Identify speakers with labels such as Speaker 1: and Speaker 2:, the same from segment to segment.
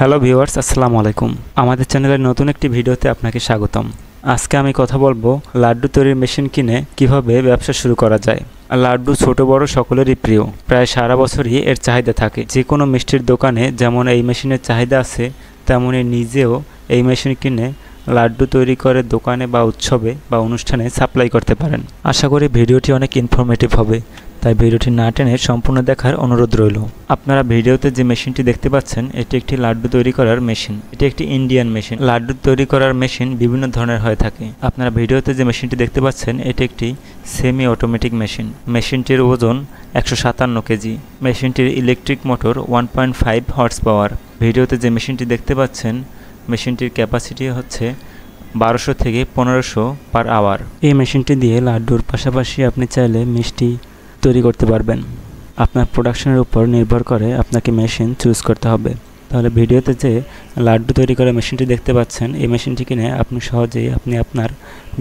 Speaker 1: Hello viewers, আসসালামু আলাইকুম। আমাদের চ্যানেলের নতুন একটি ভিডিওতে আপনাকে স্বাগতম। আজকে আমি কথা বলবো লাড্ডু তৈরির মেশিন কিনে কিভাবে ব্যবসা শুরু করা যায়। লাড্ডু ছোট বড় সকলেরই প্রিয়, প্রায় সারা বছরই এর চাহিদা থাকে। যে কোনো মিষ্টির দোকানে যেমন এই মেশিনের চাহিদা আছে, তেমনই নিজেও এই মেশিন কিনে লাড্ডু তৈরি করে দোকানে বা উৎসবে বা অনুষ্ঠানে সাপ্লাই করতে পারেন। আশা করি ভিডিওটি অনেক ইনফরমেটিভ হবে, তাই ভিডিওটি না টেনে সম্পূর্ণ দেখার অনুরোধ রইল। আপনারা ভিডিওতে যে মেশিনটি দেখতে পাচ্ছেন, এটি একটি লাড্ডু তৈরি করার মেশিন। এটি একটি ইন্ডিয়ান মেশিন। লাড্ডু তৈরি করার মেশিন বিভিন্ন ধরনের হয়ে থাকে। আপনারা ভিডিওতে যে মেশিনটি দেখতে পাচ্ছেন, এটি একটি সেমি অটোমেটিক মেশিন। মেশিনটির ওজন 157 কেজি। মেশিনটির ইলেকট্রিক মোটর 1.5 হর্স পাওয়ার। ভিডিওতে যে মেশিনটি দেখতে পাচ্ছেন, মেশিনটির ক্যাপাসিটি হচ্ছে 1200 থেকে 1500 পার আওয়ার। এই মেশিনটি দিয়ে লাড্ডুর পাশাপাশি আপনি চাইলে মিষ্টি তৈরি করতে পারবেন। আপনার প্রোডাকশনের উপর নির্ভর করে আপনাকে মেশিন চুজ করতে হবে। তাহলে ভিডিওতে যে লাড্ডু তৈরি করা মেশিনটি দেখতে পাচ্ছেন, এই মেশিনটি কিনে আপনি সহজেই আপনার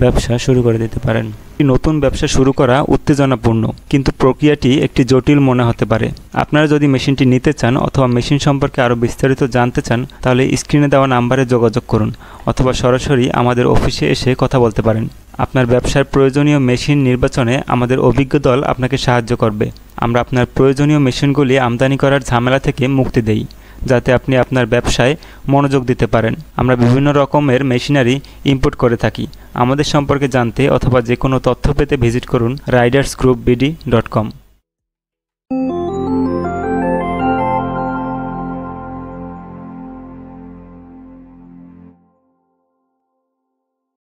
Speaker 1: ব্যবসা শুরু করে দিতে পারেন। নতুন ব্যবসা শুরু করা উত্তেজনাপূর্ণ, কিন্তু প্রক্রিয়াটি একটি জটিল মনে হতে পারে। আপনারা যদি মেশিনটি নিতে চান অথবা মেশিন সম্পর্কে আরও বিস্তারিত জানতে চান, তাহলে স্ক্রিনে দেওয়া নাম্বারে যোগাযোগ করুন অথবা সরাসরি আমাদের অফিসে এসে কথা বলতে পারেন। আপনার ব্যবসার প্রয়োজনীয় মেশিন নির্বাচনে আমাদের অভিজ্ঞ দল আপনাকে সাহায্য করবে। আমরা আপনার প্রয়োজনীয় মেশিনগুলি আমদানি করার ঝামেলা থেকে মুক্তি দেই, যাতে আপনি আপনার ব্যবসায় মনোযোগ দিতে পারেন। আমরা বিভিন্ন রকমের মেশিনারি ইম্পোর্ট করে থাকি। আমাদের সম্পর্কে জানতে অথবা যে কোনো তথ্য পেতে ভিজিট করুন ridersgroupbd.com।